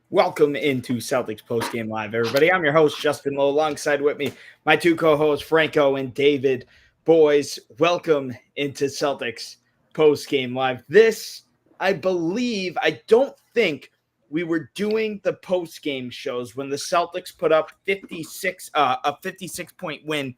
Welcome into Celtics Postgame Live, everybody. I'm your host, Justin Lowe, alongside with me, my two co-hosts, Franco and David. Boys, welcome into Celtics Postgame Live. This, I don't think we were doing the postgame shows when the Celtics put up a 56-point win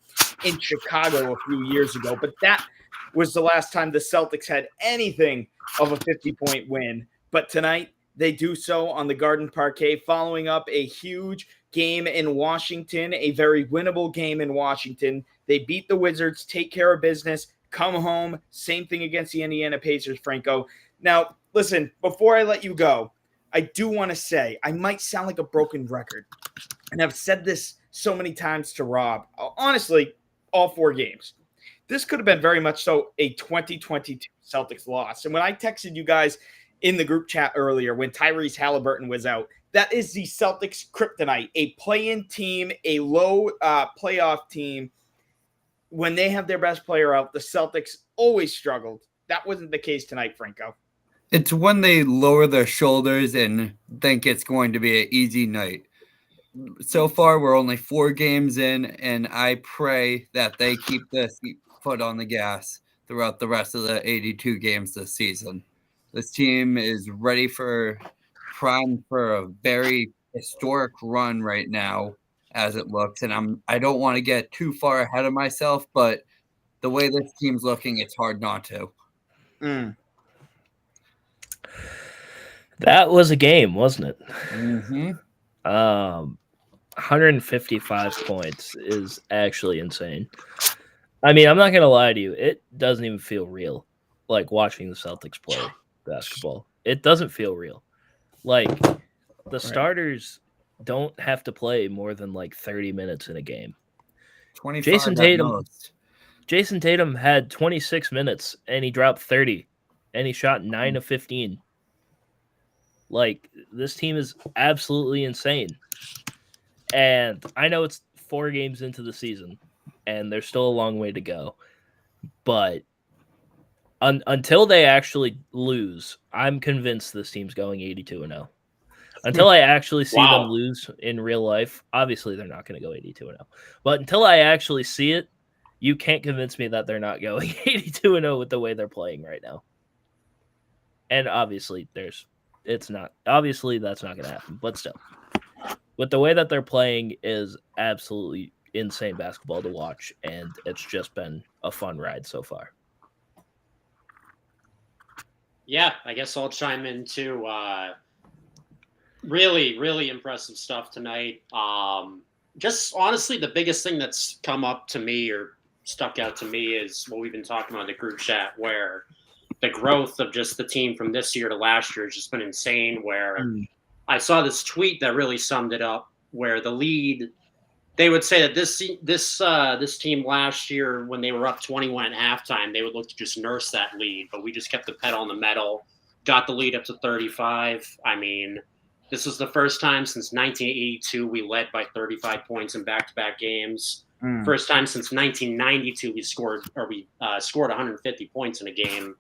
in Chicago a few years ago, but that was the last time the Celtics had anything of a 50-point win. But tonight, they do so on the Garden Parquet, following up a huge game in Washington, a very winnable game in Washington. They beat the Wizards, take care of business, come home. Same thing against the Indiana Pacers, Franco. Now, listen, before I let you go, I do want to say I might sound like a broken record, and I've said this so many times to Rob. Honestly, all four games. This could have been very much so a 2022 Celtics loss. And when I texted you guys in the group chat earlier when Tyrese Halliburton was out, that is the Celtics kryptonite, a play-in team, a low playoff team. When they have their best player out, the Celtics always struggled. That wasn't the case tonight, Franco. It's when they lower their shoulders and think it's going to be an easy night. So far, we're only 4 games in, and I pray that they keep this foot on the gas throughout the rest of the 82 games this season. This team is primed for a very historic run right now, as it looks. And I don't want to get too far ahead of myself, but the way this team's looking, it's hard not to. That was a game, wasn't it? Mm-hmm. 155 points is actually insane. I mean, I'm not going to lie to you. It doesn't even feel real, like watching the Celtics play basketball. It doesn't feel real. Like, the starters don't have to play more than like 30 minutes in a game. 25 Jayson Tatum had 26 minutes, and he dropped 30, and he shot 9 of 15. Like, this team is absolutely insane. And I know it's 4 games into the season, and there's still a long way to go. But until they actually lose, I'm convinced this team's going 82-0. Until I actually see them lose in real life, obviously they're not going to go 82-0. But until I actually see it, you can't convince me that they're not going 82-0 with the way they're playing right now. And obviously that's not going to happen, but still. With the way that they're playing is absolutely insane basketball to watch, and it's just been a fun ride so far. Yeah, I guess I'll chime in too. Really, really impressive stuff tonight. Just honestly, the biggest thing that's come up to me or stuck out to me is what we've been talking about in the group chat, where the growth of just the team from this year to last year has just been insane, where I saw this tweet that really summed it up, where the lead, they would say that this team last year, when they were up 21 at halftime, they would look to just nurse that lead, but we just kept the pedal on the metal, got the lead up to 35. I mean, this was the first time since 1982 we led by 35 points in back-to-back games. First time since 1992 we scored 150 points in a game.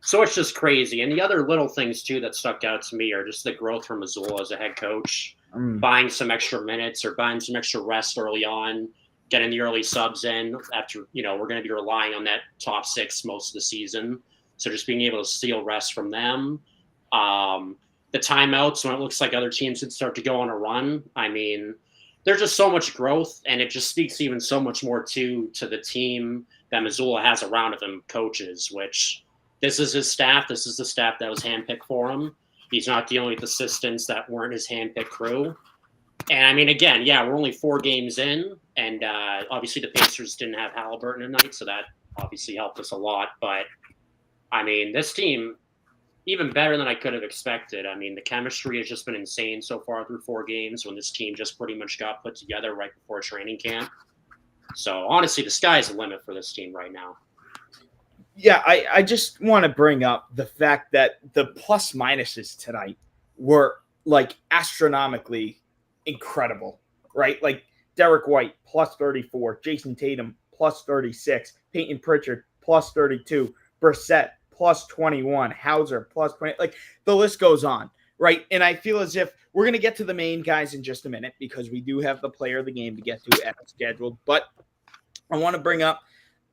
So it's just crazy. And the other little things, too, that stuck out to me are just the growth from Mazzulla as a head coach, buying some extra minutes or buying some extra rest early on, getting the early subs in after, we're going to be relying on that top 6 most of the season. So just being able to steal rest from them. The timeouts when it looks like other teams would start to go on a run. I mean, there's just so much growth, and it just speaks even so much more, to the team that Mazzulla has around of him, coaches, which – this is his staff. This is the staff that was handpicked for him. He's not dealing with assistants that weren't his handpicked crew. And, I mean, again, we're only 4 games in, and obviously the Pacers didn't have Halliburton tonight, so that obviously helped us a lot. But, I mean, this team, even better than I could have expected. I mean, the chemistry has just been insane so far through 4 games when this team just pretty much got put together right before training camp. So, honestly, the sky's the limit for this team right now. Yeah, I just want to bring up the fact that the plus minuses tonight were like astronomically incredible, right? Like Derek White plus 34, Jayson Tatum plus 36, Peyton Pritchard plus 32, Brissett plus 21, Hauser plus 20. Like the list goes on. right? And I feel as if we're going to get to the main guys in just a minute because we do have the player of the game to get to as scheduled. But I want to bring up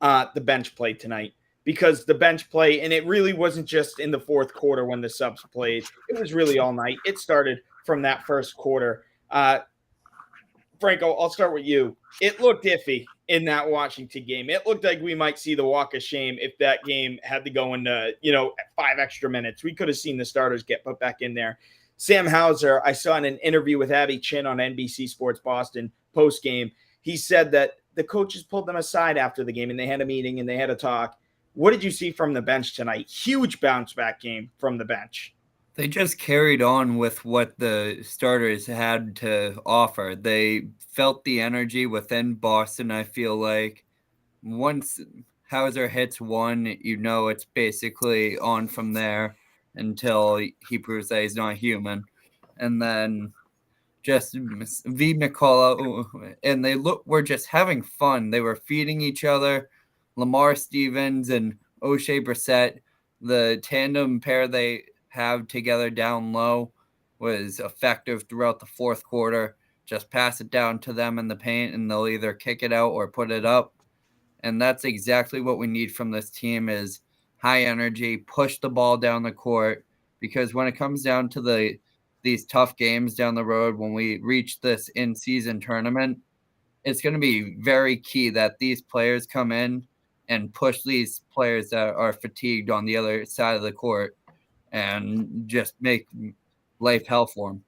the bench play tonight because the bench play, and it really wasn't just in the fourth quarter when the subs played. It was really all night. It started from that first quarter. Franco, I'll start with you. It looked iffy in that Washington game. It looked like we might see the walk of shame if that game had to go into, 5 extra minutes. We could have seen the starters get put back in there. Sam Hauser, I saw in an interview with Abby Chin on NBC Sports Boston post-game, he said that the coaches pulled them aside after the game and they had a meeting and they had a talk. What did you see from the bench tonight? Huge bounce back game from the bench. They just carried on with what the starters had to offer. They felt the energy within Boston, I feel like. Once Hauser hits one, it's basically on from there until he proves that he's not human. And then just V. McCullough, and they were just having fun. They were feeding each other. Lamar Stevens and O'Shea Brissett, the tandem pair they have together down low was effective throughout the fourth quarter. Just pass it down to them in the paint and they'll either kick it out or put it up. And that's exactly what we need from this team is high energy, push the ball down the court, because when it comes down to these tough games down the road, when we reach this in-season tournament, it's going to be very key that these players come in and push these players that are fatigued on the other side of the court and just make life hell for them.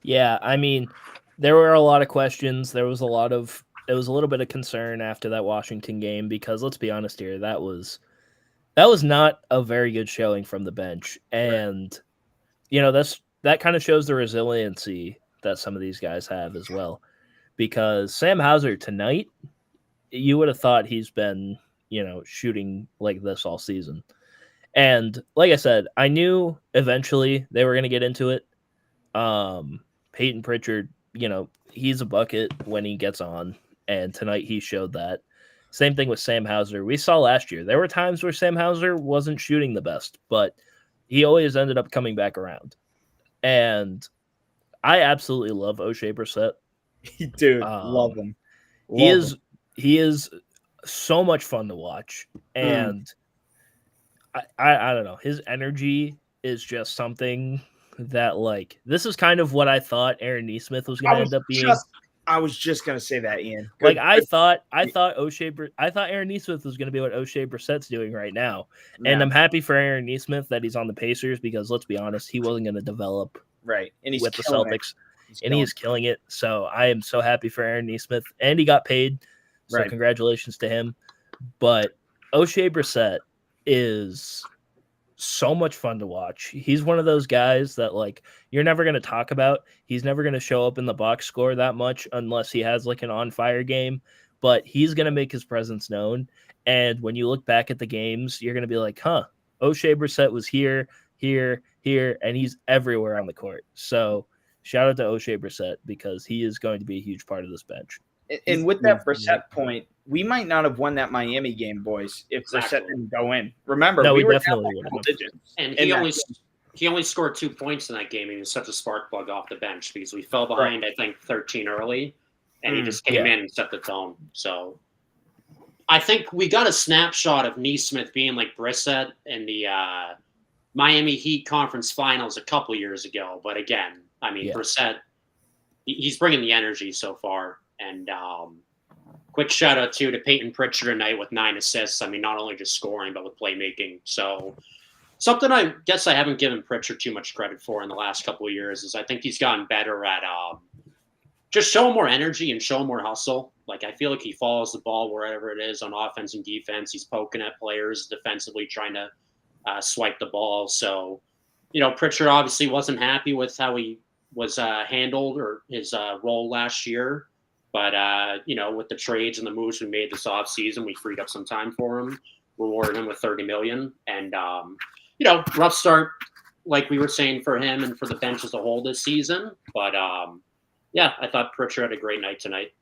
Yeah, I mean, there were a lot of questions. There was a little bit of concern after that Washington game because let's be honest here, that was not a very good showing from the bench. And that kind of shows the resiliency that some of these guys have as well. Because Sam Hauser tonight, you would have thought he's been, shooting like this all season. And like I said, I knew eventually they were going to get into it. Peyton Pritchard, he's a bucket when he gets on. And tonight he showed that. Same thing with Sam Hauser. We saw last year. There were times where Sam Hauser wasn't shooting the best, but he always ended up coming back around. And I absolutely love O'Shea Brissett. Dude, love him. He is so much fun to watch. And I don't know. His energy is just something that, this is kind of what I thought Aaron Nesmith was going to end up being. I was just going to say that, Ian. I thought Aaron Nesmith was going to be what O'Shea Brissett's doing right now. Yeah. And I'm happy for Aaron Nesmith that he's on the Pacers because let's be honest, he wasn't going to develop right. And he's with the Celtics. He's killing it. So I am so happy for Aaron Nesmith. And he got paid. So Congratulations to him. But O'Shea Brissett is so much fun to watch. He's one of those guys that you're never going to talk about. He's never going to show up in the box score that much unless he has an on-fire game, but he's going to make his presence known. And when you look back at the games, you're going to be like, O'Shea Brissett was here, and he's everywhere on the court. So shout out to O'Shea Brissett because he is going to be a huge part of this bench. And with that Brissett point, we might not have won that Miami game, boys, if Brissett didn't go in. Remember, we were definitely double digits. And he only scored 2 points in that game. He was such a spark plug off the bench because we fell behind, I think, 13 early, and he just came in and set the tone. So I think we got a snapshot of Nesmith being like Brissett in the Miami Heat conference finals a couple years ago. But again, I mean, Brissett, he's bringing the energy so far. And quick shout out to Peyton Pritchard tonight with 9 assists. I mean, not only just scoring, but with playmaking. So something I guess I haven't given Pritchard too much credit for in the last couple of years is I think he's gotten better at just showing more energy and showing more hustle. I feel like he follows the ball wherever it is on offense and defense. He's poking at players defensively, trying to swipe the ball. So, Pritchard obviously wasn't happy with how he was handled or his role last year. But, with the trades and the moves we made this offseason, we freed up some time for him, rewarded him with $30 million. And, rough start, like we were saying, for him and for the bench as a whole this season. But, I thought Pritchard had a great night tonight.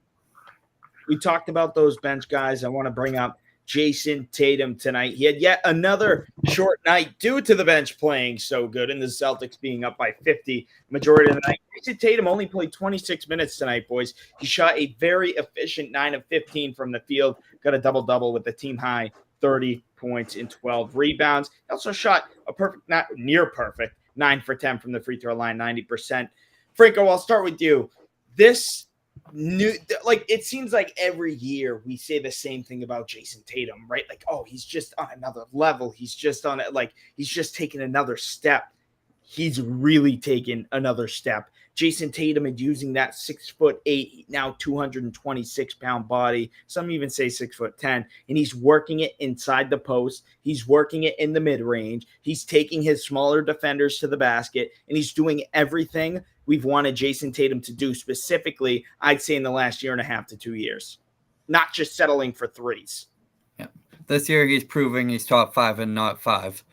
We talked about those bench guys. I want to bring up Jayson Tatum tonight. He had yet another short night due to the bench playing so good and the Celtics being up by 50 majority of the night. Jayson Tatum only played 26 minutes tonight, boys. He shot a very efficient 9 of 15 from the field, got a double-double with the team high 30 points and 12 rebounds. He also shot a perfect, not near perfect, 9 for 10 from the free throw line, 90%. Franco, I'll start with you. This new, like, it seems like every year we say the same thing about Jayson Tatum, right? Like, oh, he's just on another level. He's just on it. Like, he's just taking another step. He's really taken another step. Jayson Tatum is using that 6'8", now 226-pound body. Some even say 6'10", and he's working it inside the post. He's working it in the mid-range. He's taking his smaller defenders to the basket, and he's doing everything we've wanted Jayson Tatum to do, specifically, I'd say in the last year and a half to 2 years, not just settling for threes. Yeah, this year he's proving he's top 5 and not 5.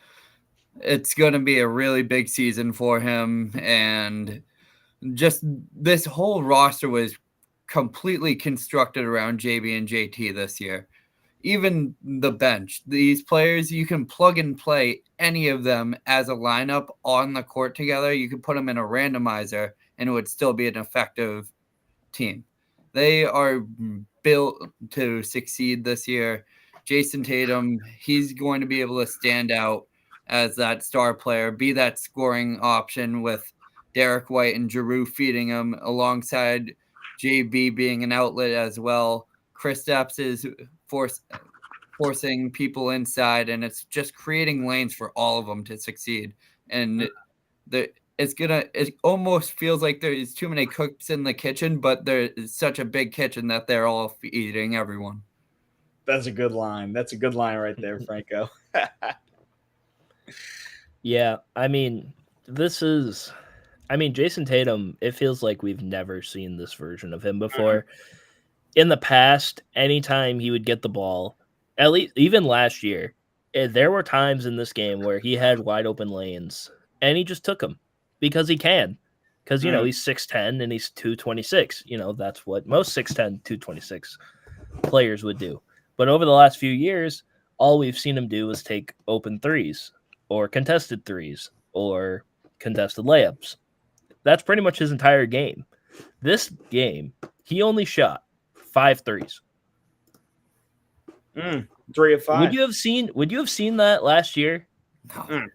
It's going to be a really big season for him, and just this whole roster was completely constructed around JB and JT this year. Even the bench, these players, you can plug and play any of them as a lineup on the court together. You could put them in a randomizer and it would still be an effective team. They are built to succeed this year. Jayson Tatum, he's going to be able to stand out as that star player, be that scoring option with Derek White and Giroux feeding him, alongside JB being an outlet as well. Kristaps is forcing people inside, and it's just creating lanes for all of them to succeed. And it almost feels like there's too many cooks in the kitchen, but there's such a big kitchen that they're all feeding everyone. That's a good line. That's a good line right there, Franco. Yeah, I mean, Jayson Tatum, it feels like we've never seen this version of him before. In the past, anytime he would get the ball, at least even last year, there were times in this game where he had wide open lanes and he just took them because he can. Because, he's 6'10" and he's 226. That's what most 6'10", 226 players would do. But over the last few years, all we've seen him do is take open threes or contested threes or contested layups. That's pretty much his entire game. This game, he only shot 5 threes. 3 of 5. Would you have seen that last year? No.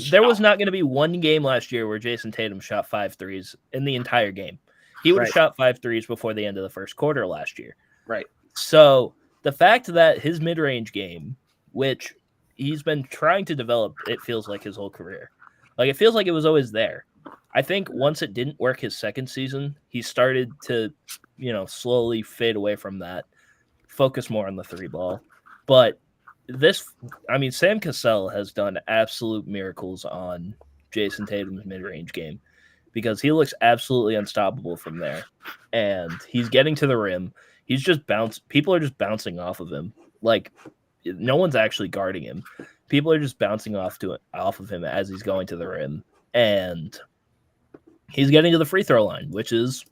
There was not going to be one game last year where Jayson Tatum shot 5 threes in the entire game. He would have shot 5 threes before the end of the first quarter last year. Right. So the fact that his mid-range game, which he's been trying to develop, it feels like his whole career. Like, it feels like it was always there. I think once it didn't work his second season, he started to, slowly fade away from that, focus more on the 3 ball. But Sam Cassell has done absolute miracles on Jayson Tatum's mid-range game because he looks absolutely unstoppable from there. And he's getting to the rim. He's just people are just bouncing off of him. Like, no one's actually guarding him. People are just bouncing off of him as he's going to the rim. And he's getting to the free throw line, which is,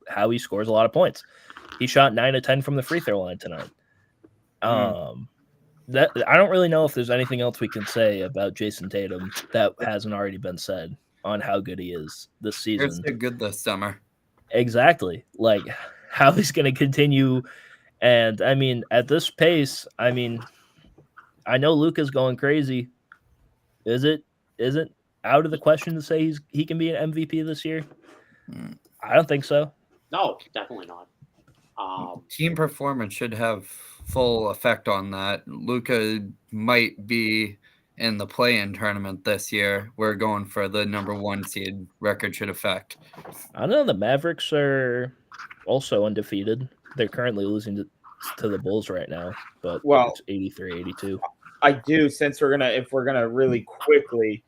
how he scores a lot of points. He shot 9 of 10 from the free throw line tonight. That I don't really know if there's anything else we can say about Jayson Tatum that hasn't already been said on how good he is this season. He's so good this summer. Exactly. Like, how he's going to continue. And, at this pace, I know Luka's going crazy. Is it out of the question to say he can be an MVP this year? I don't think so. No, definitely not. Team performance should have full effect on that. Luka might be in the play-in tournament this year. We're going for the number 1 seed. Record should affect. I know the Mavericks are also undefeated. They're currently losing to the Bulls right now, but it's 83-82. I do, since if we're gonna really quickly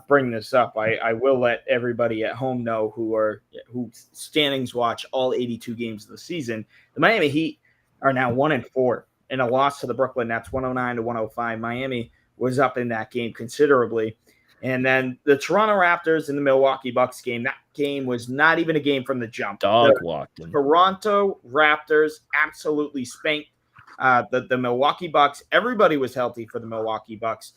bring this up, I will let everybody at home know who standings watch all 82 games of the season. The Miami Heat are now 1-4 in a loss to the Brooklyn Nets, 109-105. Miami was up in that game considerably. And then the Toronto Raptors and the Milwaukee Bucks game, that game was not even a game from the jump. Dog walked them. Toronto Raptors absolutely spanked The Milwaukee Bucks, everybody was healthy for the Milwaukee Bucks.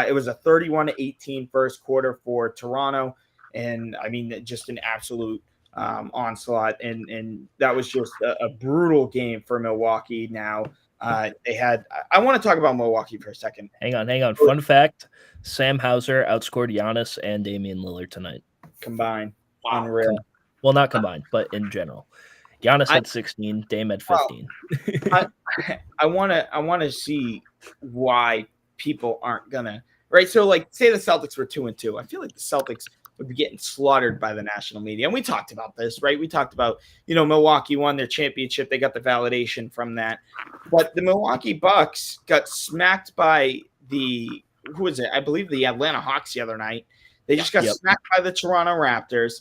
It was a 31-18 first quarter for Toronto. And I mean, just an absolute onslaught. And that was just a brutal game for Milwaukee. Now, I want to talk about Milwaukee for a second. Hang on. Fun fact, Sam Hauser outscored Giannis and Damian Lillard tonight. Combined. Wow. Unreal. Well, not combined, but in general. Giannis had 16, Dame had 15. I want to see why people aren't gonna, right? So, like, say the Celtics were 2-2. I feel like the Celtics would be getting slaughtered by the national media. And we talked about this, right? We talked about, Milwaukee won their championship. They got the validation from that. But the Milwaukee Bucks got smacked by who was it? I believe the Atlanta Hawks the other night. They just got smacked by the Toronto Raptors.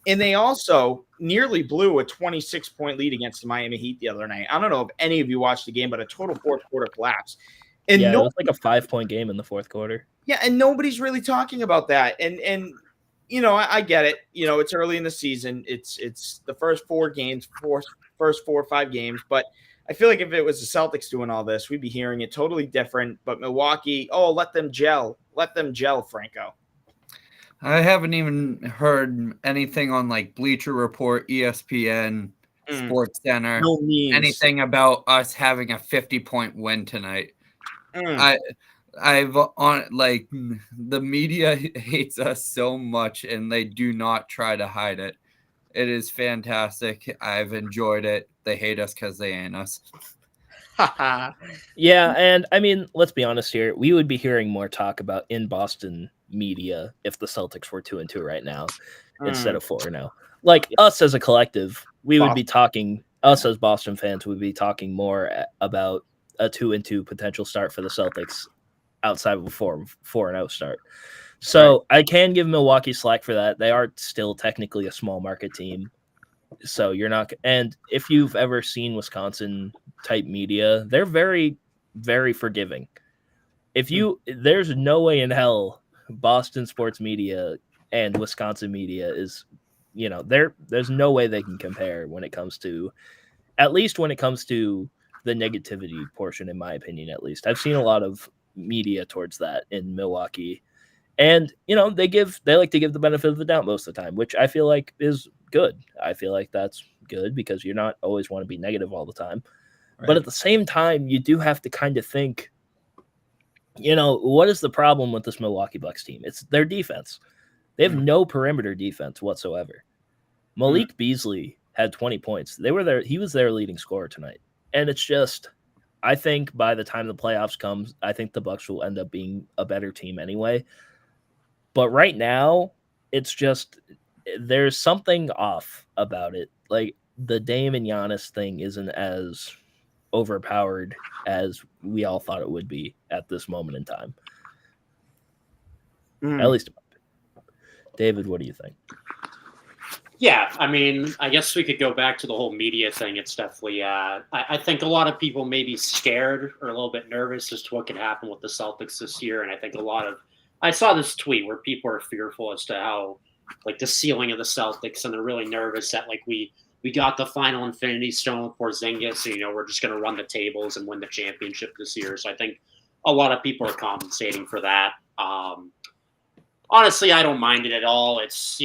And they also nearly blew a 26-point lead against the Miami Heat the other night. I don't know if any of you watched the game, but a total fourth quarter collapse. And it was like a 5-point game in the fourth quarter. Yeah, and nobody's really talking about that. And I get it. It's early in the season. It's the first first 4 or 5 games. But I feel like if it was the Celtics doing all this, we'd be hearing it totally different. But Milwaukee, let them gel. Let them gel, Franco. I haven't even heard anything on like Bleacher Report, ESPN, Sports Center, anything about us having a 50-point win tonight. I've on like the media hates us so much and they do not try to hide it. It is fantastic. I've enjoyed it. They hate us because they ain't us. Yeah, and I mean, let's be honest here. We would be hearing more talk about in Boston media if the Celtics were 2-2 right now instead of 4-0. Like us as a collective, we would be talking. Us as Boston fans would be talking more about a 2-2 potential start for the Celtics outside of a 4-0 start. So I can give Milwaukee slack for that. They are still technically a small market team. So you're not, and if you've ever seen Wisconsin type media, they're very, very forgiving. There's no way in hell Boston sports media and Wisconsin media is, there's no way they can compare when it comes to the negativity portion, in my opinion, at least. I've seen a lot of media towards that in Milwaukee. And, they like to give the benefit of the doubt most of the time, which I feel like is good. I feel like that's good because you're not always want to be negative all the time. Right. But at the same time, you do have to kind of think, what is the problem with this Milwaukee Bucks team? It's their defense. They have no perimeter defense whatsoever. Malik Beasley had 20 points. He was their leading scorer tonight. And it's just, I think by the time the playoffs comes, I think the Bucks will end up being a better team anyway. But right now, it's just there's something off about it. Like the Dame and Giannis thing isn't as overpowered as we all thought it would be at this moment in time. At least, David, what do you think? Yeah, I mean, I guess we could go back to the whole media thing. It's definitely, I think a lot of people may be scared or a little bit nervous as to what could happen with the Celtics this year. And I think I saw this tweet where people are fearful as to how, like, the ceiling of the Celtics, and they're really nervous that, like, we got the final Infinity Stone with Porzingis, and, we're just going to run the tables and win the championship this year. So I think a lot of people are compensating for that. Honestly, I don't mind it at all. It's,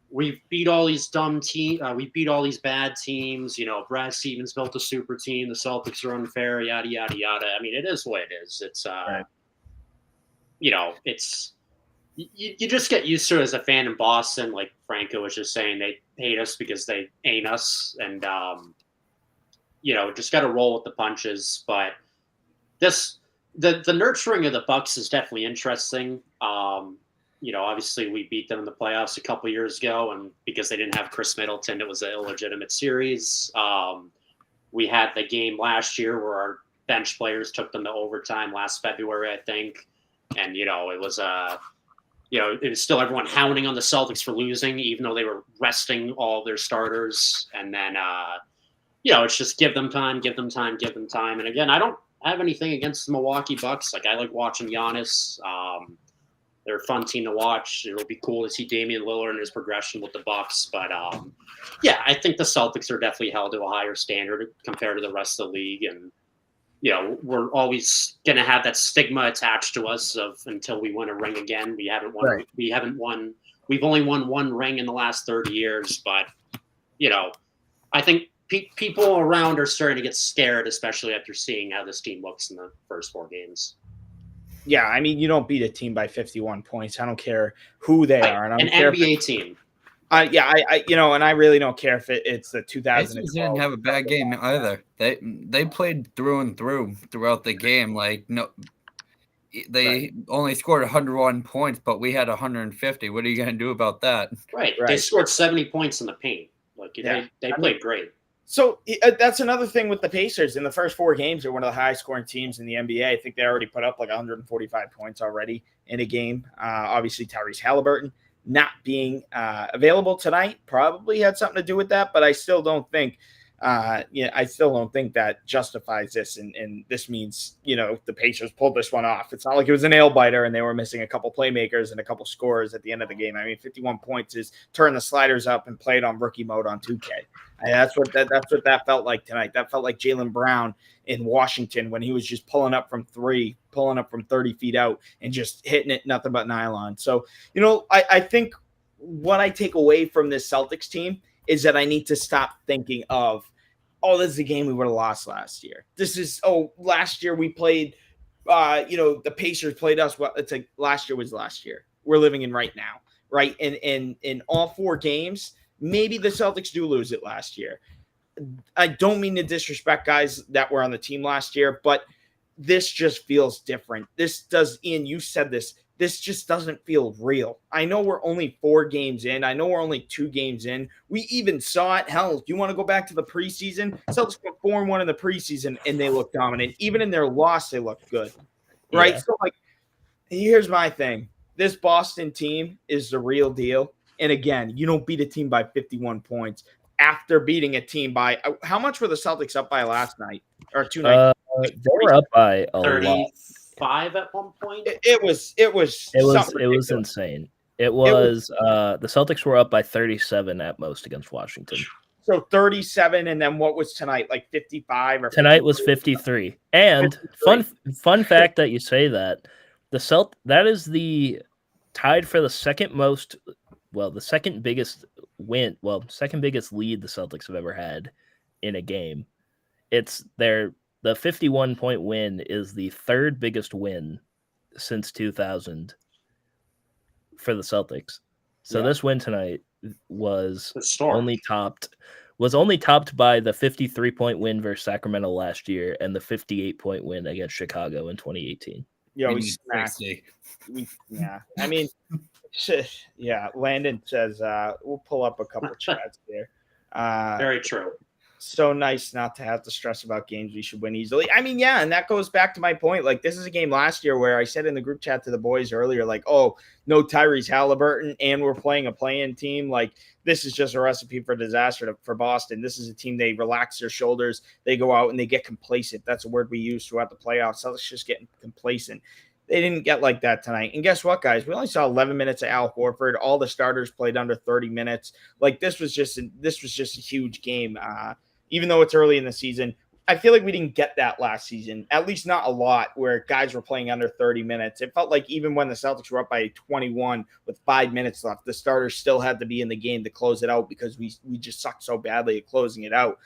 we beat all these dumb teams. We beat all these bad teams. Brad Stevens built a super team. The Celtics are unfair, yada, yada, yada. I mean, it is what it is. It's, right. It's you just get used to it as a fan in Boston. Like Franco was just saying, they hate us because they ain't us. And, just got to roll with the punches. But the nurturing of the Bucks is definitely interesting. Obviously we beat them in the playoffs a couple years ago, and because they didn't have Chris Middleton, it was an illegitimate series. We had the game last year where our bench players took them to overtime last February, I think. And, it was it was still everyone hounding on the Celtics for losing, even though they were resting all of their starters. And then, it's just give them time. And again, I don't have anything against the Milwaukee Bucks. Like, I like watching Giannis. They're a fun team to watch. It'll be cool to see Damian Lillard and his progression with the Bucks. But, I think the Celtics are definitely held to a higher standard compared to the rest of the league. And, we're always going to have that stigma attached to us of until we win a ring again. We haven't won. Right. We've only won one ring in the last 30 years, but I think people around are starting to get scared, especially after seeing how this team looks in the first 4 games. Yeah, I mean, you don't beat a team by 51 points. I don't care who they are. And I don't care NBA team. And I really don't care if it's the 2012. Pacers didn't have a bad game either. They played through and through throughout the game. They only scored 101 points, but we had 150. What are you going to do about that? Right. They scored 70 points in the paint. They played great. So that's another thing with the Pacers. In the first 4 games, they're one of the highest scoring teams in the NBA. I think they already put up 145 points already in a game. Obviously, Tyrese Halliburton not being available tonight probably had something to do with that, but I still don't think that justifies this. And this means, the Pacers pulled this one off. It's not like it was a nail biter and they were missing a couple playmakers and a couple scorers at the end of the game. I mean, 51 points is turn the sliders up and played on rookie mode on 2K. That's what that felt like tonight. That felt like Jaylen Brown in Washington when he was just pulling up from 3, pulling up from 30 feet out and just hitting it nothing but nylon. So, I think what I take away from this Celtics team is that I need to stop thinking of, this is a game we would have lost last year. Last year we played, the Pacers played us. Well, it's like last year was last year. We're living in right now, right? And in all 4 games, maybe the Celtics do lose it last year. I don't mean to disrespect guys that were on the team last year, but this just feels different. Ian, you said this. This just doesn't feel real. I know we're only 4 games in. I know we're only 2 games in. We even saw it. Hell, you want to go back to the preseason? Celtics went 4-1 in the preseason, and they looked dominant. Even in their loss, they looked good, right? Yeah. So, here's my thing. This Boston team is the real deal. And again, you don't beat a team by 51 points after beating a team by – how much were the Celtics up by last night or 2 nights? They were up by a 35 at one point. It was insane. It was the Celtics were up by 37 at most against Washington. So 37, and then what was tonight? 55 or tonight 53? Was 53. And 53. Fun fact that you say that that is the tied for the second most. Well, the second biggest lead the Celtics have ever had in a game. The 51-point win is the 3rd biggest win since 2000 for the Celtics. So this win tonight was only topped by the 53-point win versus Sacramento last year and the 58-point win against Chicago in 2018. We smacked. I mean, Landon says we'll pull up a couple chats there. Very true. So nice not to have to stress about games we should win easily. I mean, and that goes back to my point. This is a game last year where I said in the group chat to the boys earlier, no Tyrese Halliburton, and we're playing a play-in team. This is just a recipe for disaster for Boston. This is a team, they relax their shoulders. They go out and they get complacent. That's a word we use throughout the playoffs. So let's just get complacent. They didn't get like that tonight. And guess what, guys? We only saw 11 minutes of Al Horford. All the starters played under 30 minutes. This was just a huge game. Even though it's early in the season, I feel like we didn't get that last season, at least not a lot, where guys were playing under 30 minutes. It felt like even when the Celtics were up by 21 with 5 minutes left, the starters still had to be in the game to close it out because we just sucked so badly at closing it out.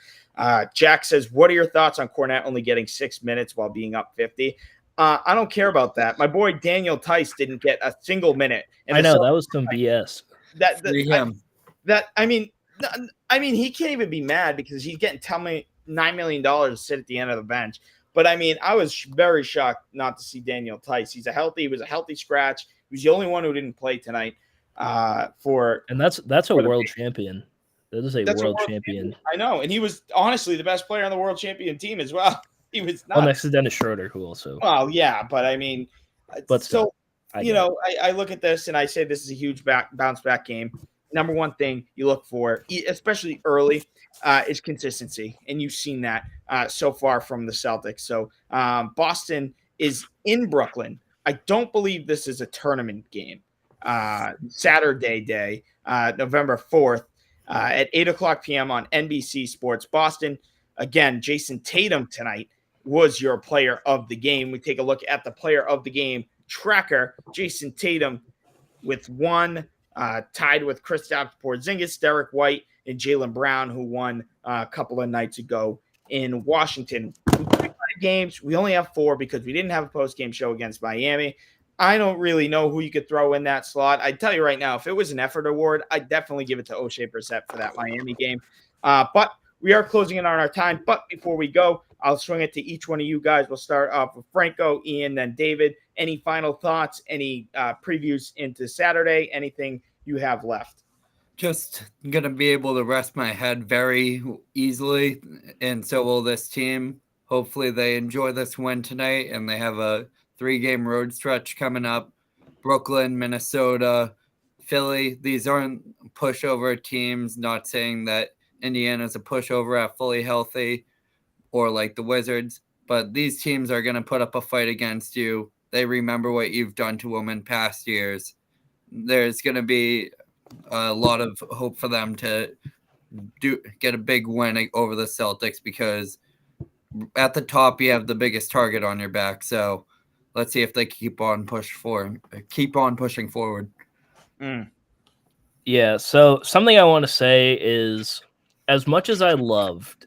Jack says, what are your thoughts on Kornet only getting 6 minutes while being up 50? I don't care about that. My boy Daniel Tice didn't get a single minute. I know, that was some BS. I mean, he can't even be mad because he's getting $9 million to sit at the end of the bench. But I mean, I was very shocked not to see Daniel Tice. He was a healthy scratch. He was the only one who didn't play tonight. And that's a world champion. That is a world champion. I know, and he was honestly the best player on the world champion team as well. He was not. Next to Dennis Schroeder, who also. Well, yeah, but I mean, I look at this and I say this is a huge bounce back game. Number one thing you look for, especially early, is consistency. And you've seen that so far from the Celtics. So Boston is in Brooklyn. I don't believe this is a tournament game. Saturday day, November 4th at 8 o'clock p.m. on NBC Sports. Boston, again, Jayson Tatum tonight was your player of the game. We take a look at the player of the game tracker. Jayson Tatum with 1, tied with Kristaps Porzingis, Derek White, and Jaylen Brown, who won a couple of nights ago in Washington. 5 games. We only have 4 because we didn't have a post-game show against Miami. I don't really know who you could throw in that slot. I'd tell you right now, if it was an effort award, I'd definitely give it to O'Shea Brissett for that Miami game. But we are closing in on our time. But before we go, I'll swing it to each one of you guys. We'll start off with Franco, Ian, then David. Any final thoughts? Any previews into Saturday? Anything you have left? Just going to be able to rest my head very easily, and so will this team. Hopefully they enjoy this win tonight, and they have a 3-game road stretch coming up. Brooklyn, Minnesota, Philly. These aren't pushover teams, not saying that Indiana's a pushover at fully healthy or like the Wizards, but these teams are going to put up a fight against you. They remember what you've done to them in past years. There's going to be a lot of hope for them to get a big win over the Celtics because at the top you have the biggest target on your back. So let's see if they keep on pushing forward. Yeah, so something I want to say is, as much as I loved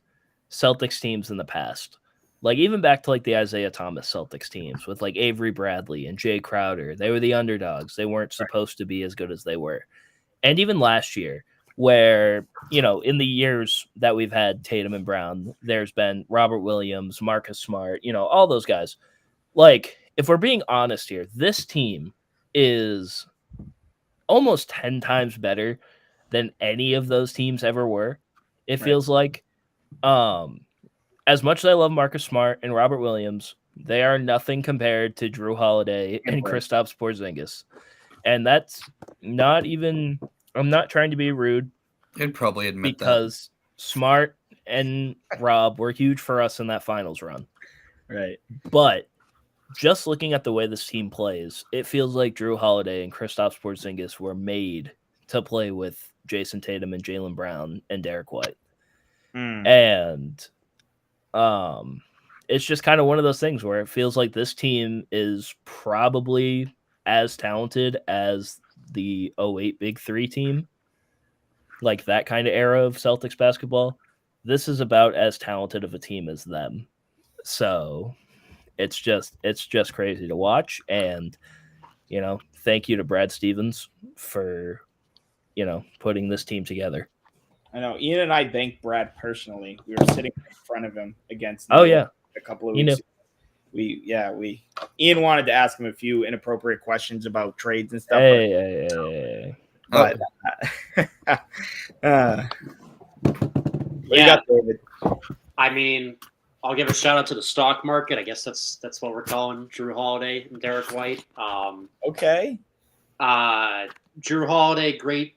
Celtics teams in the past, like even back to like the Isaiah Thomas Celtics teams with like Avery Bradley and Jay Crowder, they were the underdogs. They weren't supposed to be as good as they were. And even last year, where, you know, in the years that we've had Tatum and Brown, there's been Robert Williams, Marcus Smart, you know, all those guys. Like, if we're being honest here, this team is almost 10 times better than any of those teams ever were. It feels like, as much as I love Marcus Smart and Robert Williams, they are nothing compared to Drew Holiday and Kristaps Porzingis. And that's not even, I'm not trying to be rude. I'd probably admit because Smart and Rob were huge for us in that finals run. Right. But just looking at the way this team plays, it feels like Drew Holiday and Kristaps Porzingis were made to play with Jayson Tatum and Jaylen Brown and Derek White. And it's just kind of one of those things where it feels like this team is probably as talented as the 08 Big Three team, like that kind of era of Celtics basketball. This is about as talented of a team as them. So it's just crazy to watch. And, you know, thank you to Brad Stevens for, you know, putting this team together. I know Ian and I thanked Brad personally. We were sitting in front of him against a couple of weeks ago. Ian wanted to ask him a few inappropriate questions about trades and stuff. But yeah, David. I mean, I'll give a shout out to the stock market. I guess that's what we're calling Drew Holiday and Derek White. Okay. Drew Holiday, great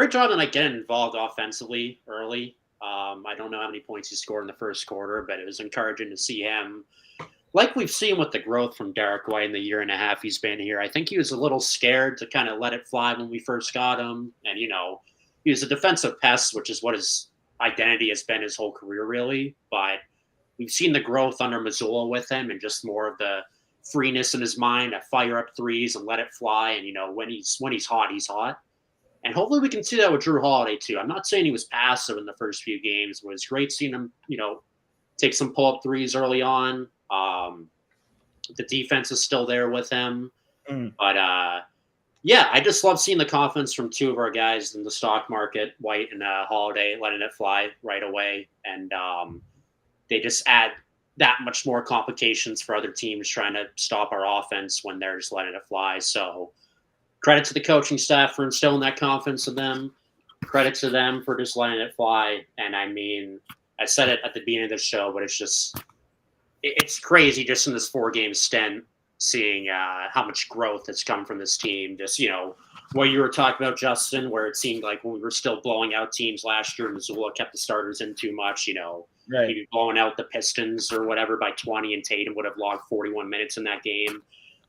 job tonight getting involved offensively early. I don't know how many points he scored in the first quarter, but it was encouraging to see him. Like we've seen with the growth from Derek White in the year and a half he's been here, I think he was a little scared to kind of let it fly when we first got him. And, you know, he was a defensive pest, which is what his identity has been his whole career, really. But we've seen the growth under Mazzulla with him and just more of the freeness in his mind to fire up threes and let it fly. And, you know, when he's hot, he's hot. And hopefully we can see that with Drew Holiday, too. I'm not saying he was passive in the first few games. It was great seeing him, you know, take some pull-up threes early on. The defense is still there with him. But, yeah, I just love seeing the confidence from two of our guys in the stock market, White and Holiday, letting it fly right away. And they just add that much more complications for other teams trying to stop our offense when they're just letting it fly. So credit to the coaching staff for instilling that confidence in them. Credit to them for just letting it fly. And, I mean, I said it at the beginning of the show, but it's crazy just in this 4-game stint seeing how much growth has come from this team. Just, you know, what you were talking about, Justin, where it seemed like when we were still blowing out teams last year, Mazzulla kept the starters in too much, you know, maybe blowing out the Pistons or whatever by 20, and Tatum would have logged 41 minutes in that game.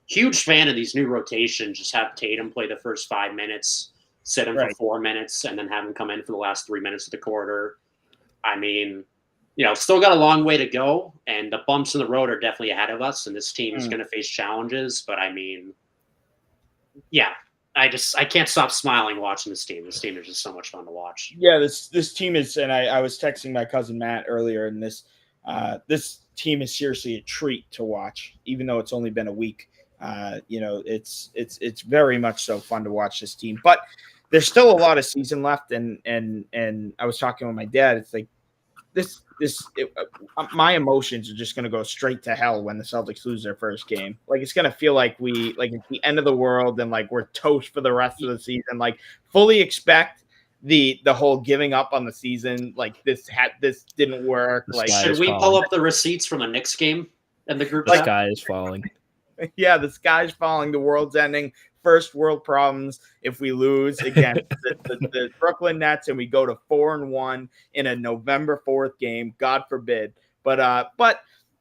Huge fan of these new rotations. Just have Tatum play the first 5 minutes, sit him for 4 minutes, and then have him come in for the last 3 minutes of the quarter. I mean, still got a long way to go, and the bumps in the road are definitely ahead of us, and this team is going to face challenges. But I mean, yeah, I can't stop smiling watching this team. This team is just so much fun to watch. Yeah, this team is, and I was texting my cousin Matt earlier, and this team is seriously a treat to watch, even though it's only been a week. It's very much so fun to watch this team, but there's still a lot of season left, and I was talking with my dad. It's like my emotions are just going to go straight to hell when the Celtics lose their first game. Like, it's going to feel like it's the end of the world, and like we're toast for the rest of the season. Like, fully expect the whole giving up on the season. Like, this didn't work. The Like, sky Should is we falling. pull up the receipts from the Knicks game in the group The chat? sky is falling. yeah, the sky's falling. The world's ending. First world problems if we lose against the Brooklyn Nets and we go to 4-1 in a November 4th game. God forbid. But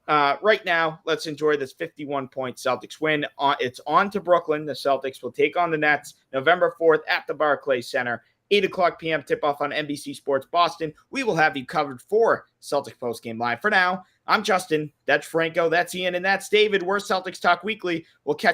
right now, let's enjoy this 51-point Celtics win. It's on to Brooklyn. The Celtics will take on the Nets November 4th at the Barclays Center. 8:00 p.m. tip-off on NBC Sports Boston. We will have you covered for Celtics Postgame Live. For now, I'm Justin. That's Franco. That's Ian. And that's David. We're Celtics Talk Weekly. We'll catch